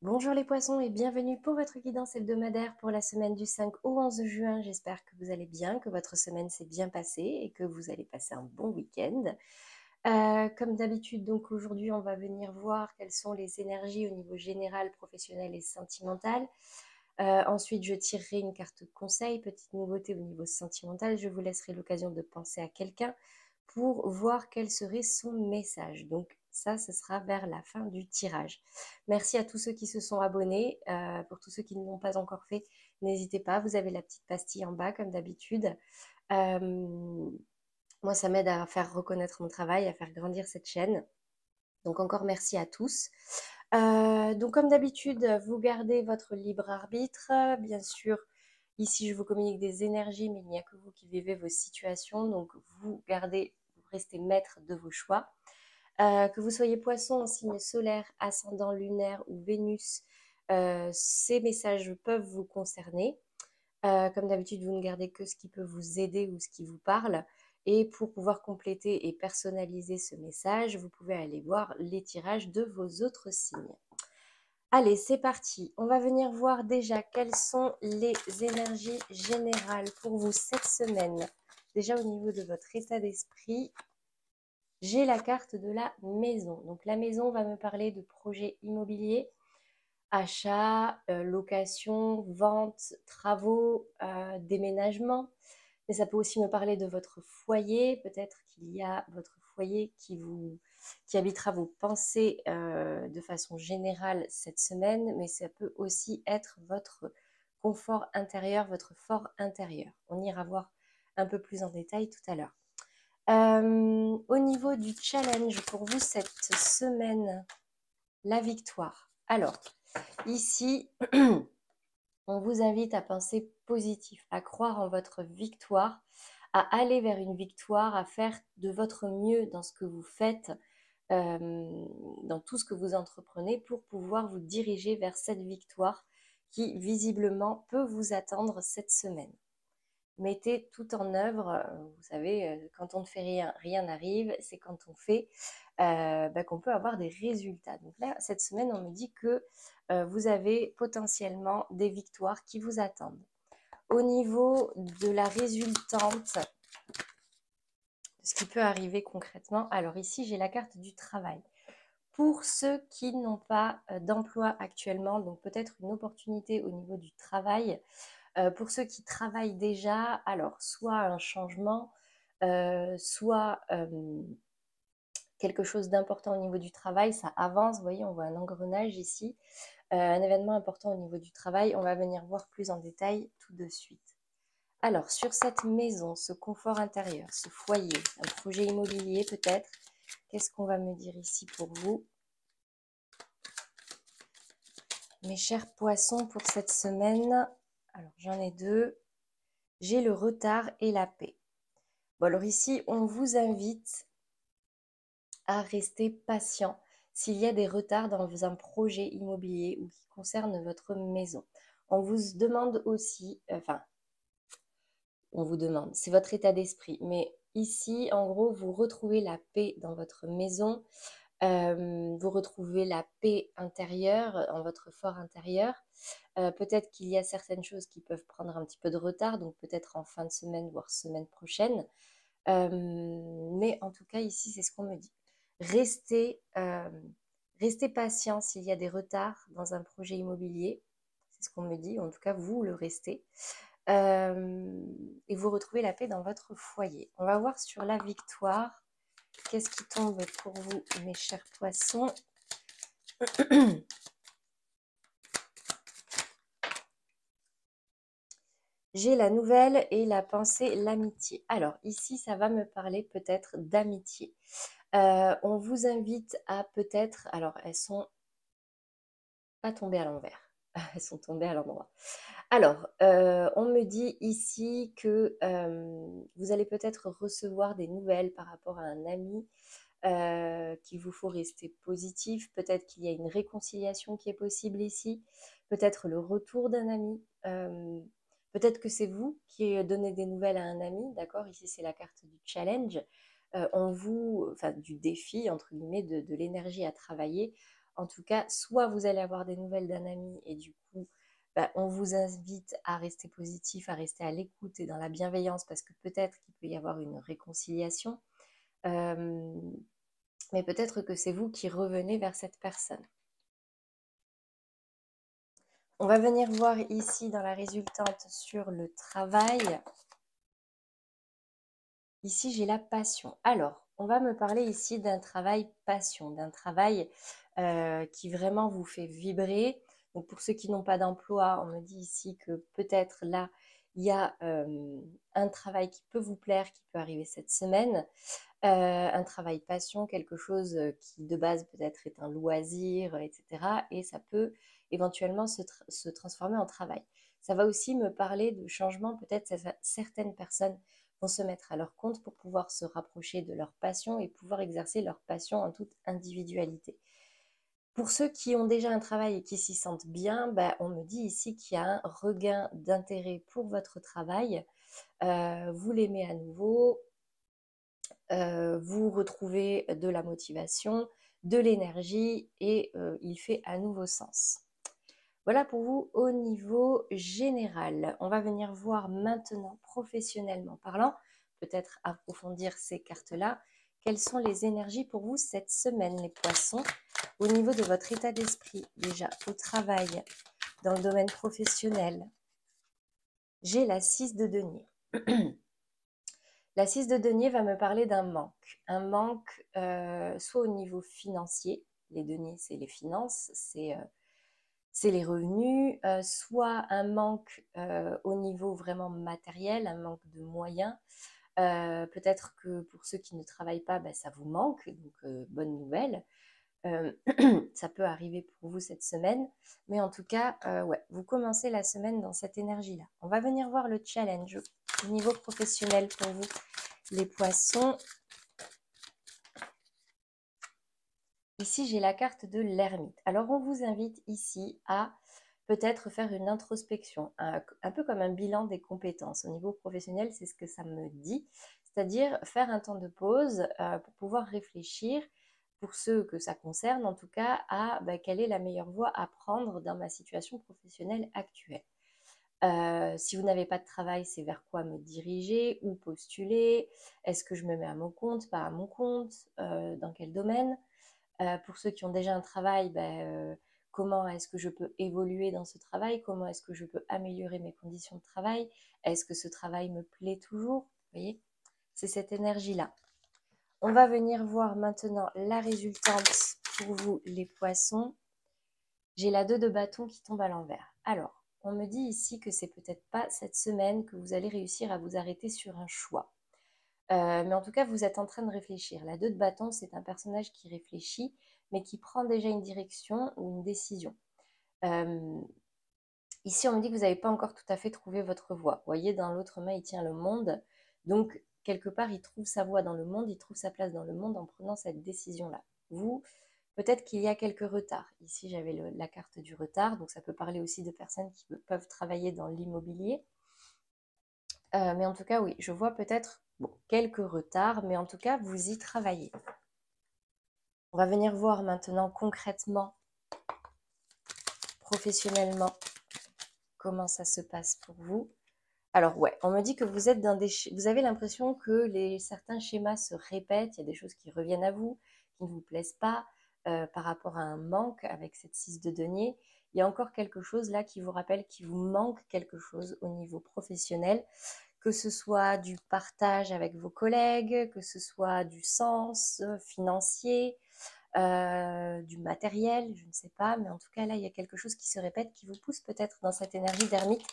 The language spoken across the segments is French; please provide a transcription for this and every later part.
Bonjour les poissons et bienvenue pour votre guidance hebdomadaire pour la semaine du 5 au 11 juin. J'espère que vous allez bien, que votre semaine s'est bien passée et que vous allez passer un bon week-end. Comme d'habitude, donc aujourd'hui, on va venir voir quelles sont les énergies au niveau général, professionnel et sentimental. Ensuite, je tirerai une carte conseil, petite nouveauté au niveau sentimental. Je vous laisserai l'occasion de penser à quelqu'un pour voir quel serait son message. Donc ça, ce sera vers la fin du tirage. Merci à tous ceux qui se sont abonnés. Pour tous ceux qui ne l'ont pas encore fait, n'hésitez pas, vous avez la petite pastille en bas comme d'habitude. Moi, ça m'aide à faire reconnaître mon travail, à faire grandir cette chaîne. Donc encore merci à tous. Donc comme d'habitude, vous gardez votre libre arbitre. Bien sûr, ici je vous communique des énergies, mais il n'y a que vous qui vivez vos situations. Donc vous restez maître de vos choix. Que vous soyez poisson en signe solaire, ascendant lunaire ou Vénus, ces messages peuvent vous concerner. Comme d'habitude, vous ne gardez que ce qui peut vous aider ou ce qui vous parle. Et pour pouvoir compléter et personnaliser ce message, vous pouvez aller voir les tirages de vos autres signes. Allez, c'est parti. On va venir voir déjà quelles sont les énergies générales pour vous cette semaine. Déjà au niveau de votre état d'esprit, j'ai la carte de la maison. Donc la maison va me parler de projets immobiliers, achat, location, vente, travaux, déménagement. Mais ça peut aussi me parler de votre foyer. Peut-être qu'il y a votre foyer qui habitera vos pensées de façon générale cette semaine, mais ça peut aussi être votre confort intérieur, votre fort intérieur. On ira voir un peu plus en détail tout à l'heure. Au niveau du challenge pour vous cette semaine, la victoire. Alors, ici, on vous invite à penser positif, à croire en votre victoire, à aller vers une victoire, à faire de votre mieux dans ce que vous faites, dans tout ce que vous entreprenez pour pouvoir vous diriger vers cette victoire qui visiblement peut vous attendre cette semaine. Mettez tout en œuvre. Vous savez, quand on ne fait rien, rien n'arrive. C'est quand on fait qu'on peut avoir des résultats. Donc là, cette semaine, on me dit que vous avez potentiellement des victoires qui vous attendent. Au niveau de la résultante, ce qui peut arriver concrètement, alors ici, j'ai la carte du travail. Pour ceux qui n'ont pas d'emploi actuellement, donc peut-être une opportunité au niveau du travail. Pour ceux qui travaillent déjà, alors soit un changement, soit quelque chose d'important au niveau du travail, ça avance, vous voyez, on voit un engrenage ici, un événement important au niveau du travail, on va venir voir plus en détail tout de suite. Alors, sur cette maison, ce confort intérieur, ce foyer, un projet immobilier peut-être, qu'est-ce qu'on va me dire ici pour vous? Mes chers poissons, pour cette semaine, alors j'en ai deux, j'ai le retard et la paix. Bon, alors ici, on vous invite à rester patient s'il y a des retards dans un projet immobilier ou qui concerne votre maison. On vous demande aussi, on vous demande, c'est votre état d'esprit, mais ici, en gros, vous retrouvez la paix dans votre maison, vous retrouvez la paix intérieure, en votre fort intérieur. Peut-être qu'il y a certaines choses qui peuvent prendre un petit peu de retard, donc peut-être en fin de semaine, voire semaine prochaine. Mais en tout cas, ici, c'est ce qu'on me dit. Restez, restez patient s'il y a des retards dans un projet immobilier. C'est ce qu'on me dit. En tout cas, vous le restez. Et vous retrouvez la paix dans votre foyer. On va voir sur la victoire. Qu'est-ce qui tombe pour vous, mes chers poissons? J'ai la nouvelle et la pensée, l'amitié. Alors ici, ça va me parler peut-être d'amitié. On vous invite à peut-être, alors elles sont pas tombées à l'envers, elles sont tombées à l'endroit. Alors, on me dit ici que vous allez peut-être recevoir des nouvelles par rapport à un ami, qu'il vous faut rester positif. Peut-être qu'il y a une réconciliation qui est possible ici, peut-être le retour d'un ami. Peut-être que c'est vous qui donnez des nouvelles à un ami, d'accord? Ici, c'est la carte du challenge. Enfin, du défi, entre guillemets, de l'énergie à travailler. en tout cas, soit vous allez avoir des nouvelles d'un ami et du coup, on vous invite à rester positif, à rester à l'écoute et dans la bienveillance parce que peut-être qu'il peut y avoir une réconciliation. Mais peut-être que c'est vous qui revenez vers cette personne. On va venir voir ici dans la résultante sur le travail. Ici, j'ai la passion. Alors, on va me parler ici d'un travail passion, d'un travail qui vraiment vous fait vibrer. Donc, pour ceux qui n'ont pas d'emploi, on me dit ici que peut-être là, il y a un travail qui peut vous plaire, qui peut arriver cette semaine. Un travail passion, quelque chose qui de base peut-être est un loisir, etc. Et ça peut éventuellement se transformer en travail. Ça va aussi me parler de changement, peut-être certaines personnes vont se mettre à leur compte pour pouvoir se rapprocher de leur passion et pouvoir exercer leur passion en toute individualité. Pour ceux qui ont déjà un travail et qui s'y sentent bien, on me dit ici qu'il y a un regain d'intérêt pour votre travail. Vous l'aimez à nouveau, vous retrouvez de la motivation, de l'énergie et il fait à nouveau sens. Voilà pour vous au niveau général. On va venir voir maintenant professionnellement parlant, peut-être approfondir ces cartes-là. Quelles sont les énergies pour vous cette semaine, les poissons, au niveau de votre état d'esprit, déjà au travail, dans le domaine professionnel? J'ai la 6 de denier. La 6 de denier va me parler d'un manque. Un manque soit au niveau financier, les deniers c'est les finances, c'est les revenus, soit un manque au niveau vraiment matériel, un manque de moyens. Peut-être que pour ceux qui ne travaillent pas, ça vous manque, donc bonne nouvelle. Ça peut arriver pour vous cette semaine, mais en tout cas, ouais, vous commencez la semaine dans cette énergie-là. On va venir voir le challenge au niveau professionnel pour vous, les poissons. Ici, j'ai la carte de l'ermite. Alors, on vous invite ici à peut-être faire une introspection, un peu comme un bilan des compétences. Au niveau professionnel, c'est ce que ça me dit, c'est-à-dire faire un temps de pause pour pouvoir réfléchir, pour ceux que ça concerne en tout cas, à quelle est la meilleure voie à prendre dans ma situation professionnelle actuelle. Si vous n'avez pas de travail, c'est vers quoi me diriger, où postuler, est-ce que je me mets à mon compte, pas à mon compte, dans quel domaine. Pour ceux qui ont déjà un travail, comment est-ce que je peux évoluer dans ce travail? Comment est-ce que je peux améliorer mes conditions de travail? Est-ce que ce travail me plaît toujours? Vous voyez, c'est cette énergie-là. On va venir voir maintenant la résultante pour vous, les poissons. J'ai la 2 de bâton qui tombe à l'envers. Alors, on me dit ici que c'est peut-être pas cette semaine que vous allez réussir à vous arrêter sur un choix. Mais en tout cas, vous êtes en train de réfléchir. La 2 de bâton, c'est un personnage qui réfléchit, mais qui prend déjà une direction ou une décision. Ici, on me dit que vous n'avez pas encore tout à fait trouvé votre voie. Vous voyez, dans l'autre main, il tient le monde. Donc, quelque part, il trouve sa voie dans le monde, il trouve sa place dans le monde en prenant cette décision-là. Vous, peut-être qu'il y a quelques retards. Ici, j'avais la carte du retard, donc ça peut parler aussi de personnes qui peuvent travailler dans l'immobilier. Mais en tout cas, oui, je vois peut-être quelques retards, mais en tout cas, vous y travaillez. On va venir voir maintenant concrètement, professionnellement, comment ça se passe pour vous. Alors ouais, on me dit que vous êtes vous avez l'impression que certains schémas se répètent, il y a des choses qui reviennent à vous, qui ne vous plaisent pas, par rapport à un manque avec cette 6 de denier. Il y a encore quelque chose là qui vous rappelle qu'il vous manque quelque chose au niveau professionnel, que ce soit du partage avec vos collègues, que ce soit du sens financier, du matériel, je ne sais pas, mais en tout cas là, il y a quelque chose qui se répète, qui vous pousse peut-être dans cette énergie d'ermite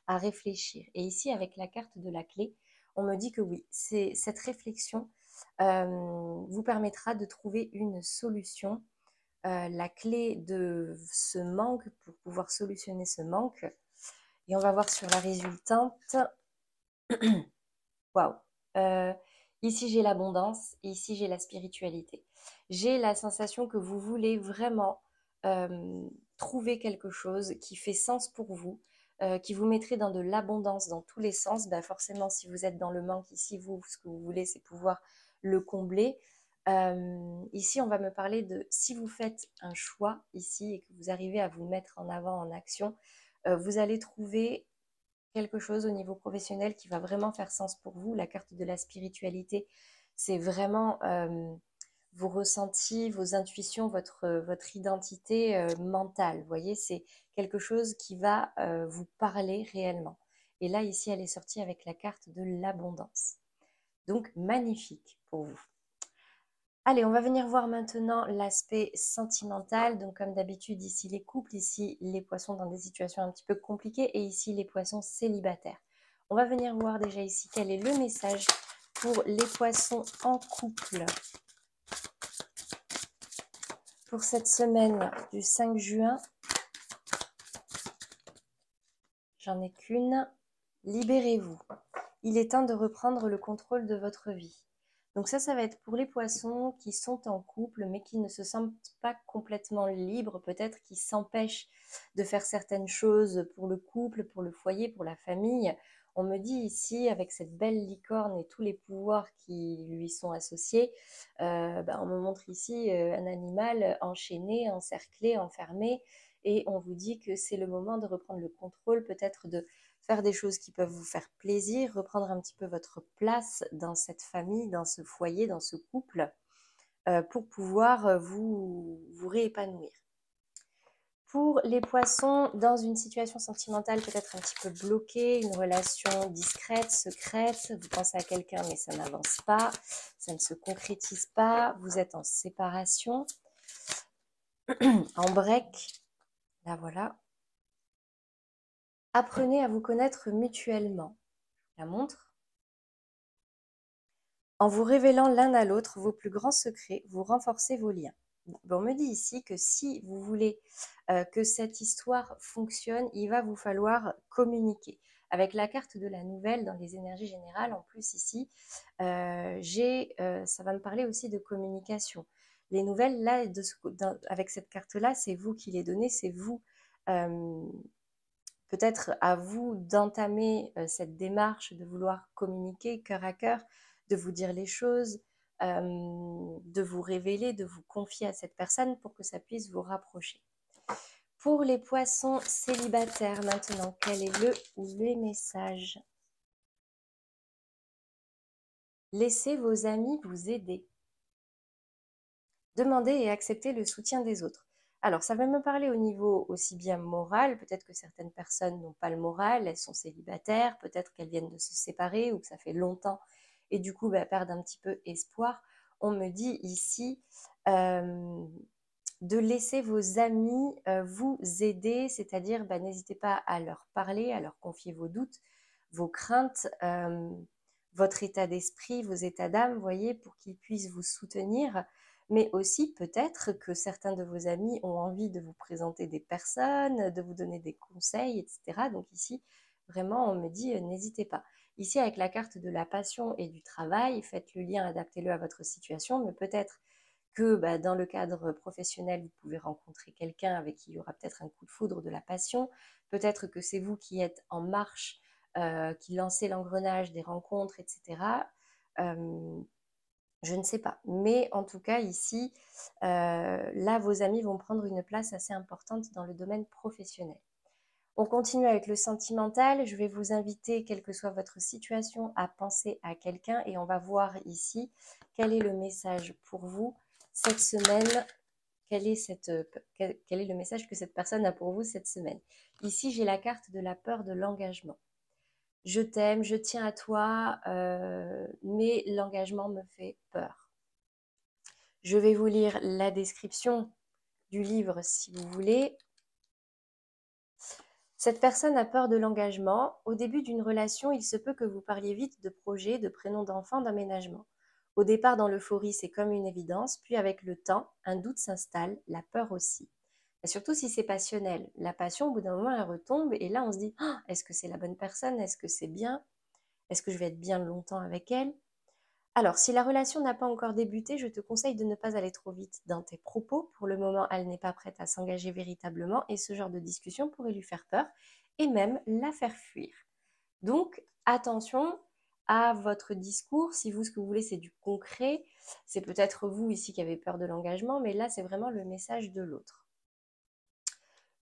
à réfléchir. Et ici, avec la carte de la clé, on me dit que oui, cette réflexion vous permettra de trouver une solution. La clé de ce manque pour pouvoir solutionner ce manque. Et on va voir sur la résultante. Waouh! Ici, j'ai l'abondance et ici, j'ai la spiritualité. J'ai la sensation que vous voulez vraiment trouver quelque chose qui fait sens pour vous, qui vous mettrait dans de l'abondance dans tous les sens. Forcément, si vous êtes dans le manque ici, ce que vous voulez, c'est pouvoir le combler. Ici, on va me parler de si vous faites un choix ici et que vous arrivez à vous mettre en avant en action, vous allez trouver quelque chose au niveau professionnel qui va vraiment faire sens pour vous. La carte de la spiritualité, c'est vraiment vos ressentis, vos intuitions, votre identité mentale. Vous voyez, c'est quelque chose qui va vous parler réellement. Et là, ici, elle est sortie avec la carte de l'abondance. Donc, magnifique pour vous. Allez, on va venir voir maintenant l'aspect sentimental. Donc, comme d'habitude, ici les couples, ici les poissons dans des situations un petit peu compliquées et ici les poissons célibataires. On va venir voir déjà ici quel est le message pour les poissons en couple. Pour cette semaine du 5 juin, j'en ai qu'une. Libérez-vous. Il est temps de reprendre le contrôle de votre vie. Donc ça va être pour les poissons qui sont en couple, mais qui ne se sentent pas complètement libres, peut-être qui s'empêchent de faire certaines choses pour le couple, pour le foyer, pour la famille. On me dit ici, avec cette belle licorne et tous les pouvoirs qui lui sont associés, on me montre ici un animal enchaîné, encerclé, enfermé, et on vous dit que c'est le moment de reprendre le contrôle, peut-être de faire des choses qui peuvent vous faire plaisir, reprendre un petit peu votre place dans cette famille, dans ce foyer, dans ce couple, pour pouvoir vous réépanouir. Pour les poissons, dans une situation sentimentale peut-être un petit peu bloquée, une relation discrète, secrète, vous pensez à quelqu'un mais ça n'avance pas, ça ne se concrétise pas, vous êtes en séparation, en break, là voilà. Apprenez à vous connaître mutuellement. La montre. En vous révélant l'un à l'autre vos plus grands secrets, vous renforcez vos liens. On me dit ici que si vous voulez que cette histoire fonctionne, il va vous falloir communiquer. Avec la carte de la nouvelle dans les énergies générales, en plus ici, ça va me parler aussi de communication. Les nouvelles, là, avec cette carte-là, c'est vous qui les donnez, c'est vous, peut-être à vous d'entamer cette démarche, de vouloir communiquer cœur à cœur, de vous dire les choses, de vous révéler, de vous confier à cette personne pour que ça puisse vous rapprocher. Pour les poissons célibataires maintenant, quel est le ou les messages? Laissez vos amis vous aider. Demandez et acceptez le soutien des autres. Alors, ça va me parler au niveau aussi bien moral, peut-être que certaines personnes n'ont pas le moral, elles sont célibataires, peut-être qu'elles viennent de se séparer ou que ça fait longtemps et du coup perdent un petit peu espoir. On me dit ici de laisser vos amis vous aider, c'est-à-dire n'hésitez pas à leur parler, à leur confier vos doutes, vos craintes, votre état d'esprit, vos états d'âme, voyez, pour qu'ils puissent vous soutenir. Mais aussi peut-être que certains de vos amis ont envie de vous présenter des personnes, de vous donner des conseils, etc. Donc ici, vraiment, on me dit, n'hésitez pas. Ici, avec la carte de la passion et du travail, faites le lien, adaptez-le à votre situation, mais peut-être que dans le cadre professionnel, vous pouvez rencontrer quelqu'un avec qui il y aura peut-être un coup de foudre de la passion. Peut-être que c'est vous qui êtes en marche, qui lancez l'engrenage des rencontres, etc. Je ne sais pas. Mais en tout cas, ici, là, vos amis vont prendre une place assez importante dans le domaine professionnel. On continue avec le sentimental. Je vais vous inviter, quelle que soit votre situation, à penser à quelqu'un et on va voir ici quel est le message pour vous cette semaine. Quel est le message que cette personne a pour vous cette semaine? Ici, j'ai la carte de la peur de l'engagement. Je t'aime, je tiens à toi, mais l'engagement me fait peur. Je vais vous lire la description du livre si vous voulez. Cette personne a peur de l'engagement. Au début d'une relation, il se peut que vous parliez vite de projets, de prénoms d'enfants, d'aménagement. Au départ, dans l'euphorie, c'est comme une évidence, puis avec le temps, un doute s'installe, la peur aussi. Et surtout si c'est passionnel. La passion, au bout d'un moment, elle retombe et là, on se dit oh, est-ce que c'est la bonne personne? Est-ce que c'est bien? Est-ce que je vais être bien longtemps avec elle? Alors, si la relation n'a pas encore débuté, je te conseille de ne pas aller trop vite dans tes propos. Pour le moment, elle n'est pas prête à s'engager véritablement et ce genre de discussion pourrait lui faire peur et même la faire fuir. Donc, attention à votre discours. Si vous, ce que vous voulez, c'est du concret, c'est peut-être vous ici qui avez peur de l'engagement, mais là, c'est vraiment le message de l'autre.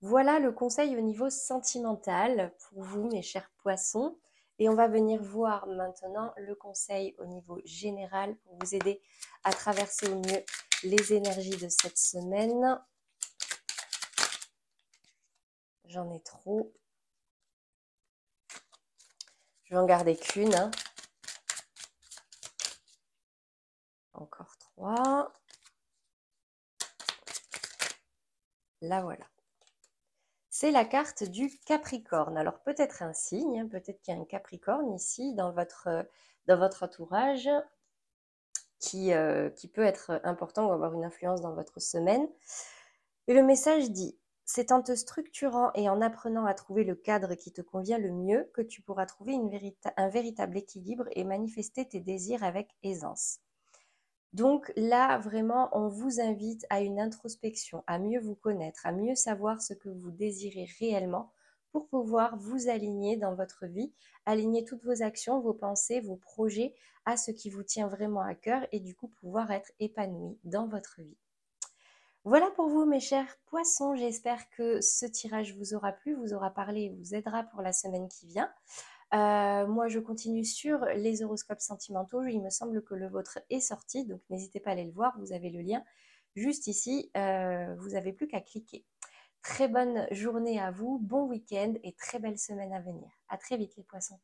Voilà le conseil au niveau sentimental pour vous, mes chers poissons. Et on va venir voir maintenant le conseil au niveau général pour vous aider à traverser au mieux les énergies de cette semaine. J'en ai trop. Je vais en garder qu'une. Hein. Encore 3. La voilà. C'est la carte du Capricorne. Alors peut-être un signe, peut-être qu'il y a un Capricorne ici dans votre entourage qui peut être important ou avoir une influence dans votre semaine. Et le message dit, c'est en te structurant et en apprenant à trouver le cadre qui te convient le mieux que tu pourras trouver un véritable équilibre et manifester tes désirs avec aisance. Donc là, vraiment, on vous invite à une introspection, à mieux vous connaître, à mieux savoir ce que vous désirez réellement pour pouvoir vous aligner dans votre vie, aligner toutes vos actions, vos pensées, vos projets à ce qui vous tient vraiment à cœur et du coup pouvoir être épanoui dans votre vie. Voilà pour vous, mes chers poissons. J'espère que ce tirage vous aura plu, vous aura parlé et vous aidera pour la semaine qui vient. Moi, je continue sur les horoscopes sentimentaux. Il me semble que le vôtre est sorti, donc n'hésitez pas à aller le voir. Vous avez le lien juste ici. Vous n'avez plus qu'à cliquer. Très bonne journée à vous, bon week-end et très belle semaine à venir. À très vite les poissons.